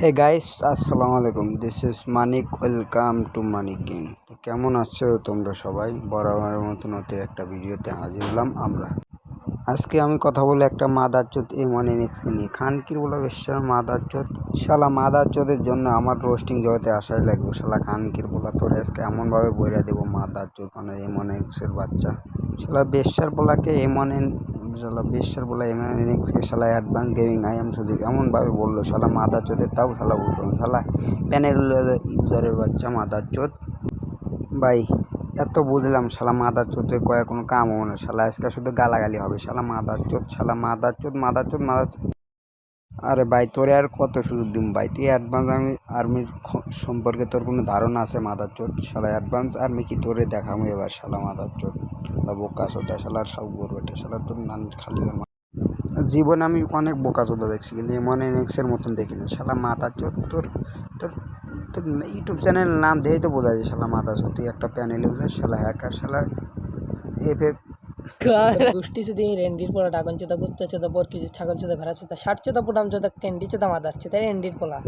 Hey guys, আসসালামু আলাইকুম। This is Manik. Welcome to Manik game. তো কেমন আছো তোমরা সবাই? বরাবরের মতো নতুন একটা ভিডিওতে হাজির হলাম আমরা। আজকে আমি কথা বলে একটা মাদারচোদ M1NX নিয়ে। খানকির বলা বেশ্যার মাদারচোদ, শালা মাদারচোদের জন্য আমার রোস্টিং জগতে আসাই লাগবে। শালা খানকির বলা তোর আজকে এমনভাবে বইরা দেবো মাদারচোদ, মানে M1NX বাচ্চা। শালা বেশ্যার বলাকে শালা বেশ্যার বলা M1NX শালা advance gaming I am Sudip এমনভাবে বললো। শালা মাদারচোদের তাও শালা বুঝলো। শালা প্যানেল ইউজারের বাচ্চা মাদারচোদ। ভাই এত বুঝলাম, শালা মাদারচোদের কয়ে কোনো কাম হবে না। শালা আজকে শুধু গালাগালি হবে। শালা মাদারচোদ, শালা মাদারচোদ মাদারচোদ মাদারচোদ। আরে ভাই তোরে আর কত সুযোগ দিম ভাই? তুই অ্যাডভান্স আর্মির সম্পর্কে তোর কোনো ধারণা আছে মাদারচোদ? শালা অ্যাডভান্স আর্মি কি তোরে দেখাবো এবার? শালা মাদারচোদ, শালা বোকাচোদা, শালা সাউ করবে, শালা তোর নান খালি জীবনে আমি অনেক বোকাচোদা দেখছি, কিন্তু M1NX-এর মতন দেখিনি। শালা মাদারচোদ, তোর তোর তোর ইউটিউব চ্যানেলের নাম দেখেই তো বোঝা যায় শালা মাদারচোদ। তুই একটা প্যানেল ইউজার, শালা হ্যাকার, শালা এফে গোষ্ঠী শুধু রেন্ডির পোলা ডাগন চোদা কুত্তা চোদা বরকি ছাগল চোদা ভেড়া চোদা ষাট চোদা পুটাম চোদা ক্যান্ডি চোদা মাদার চোদা রেন্ডির পোলা।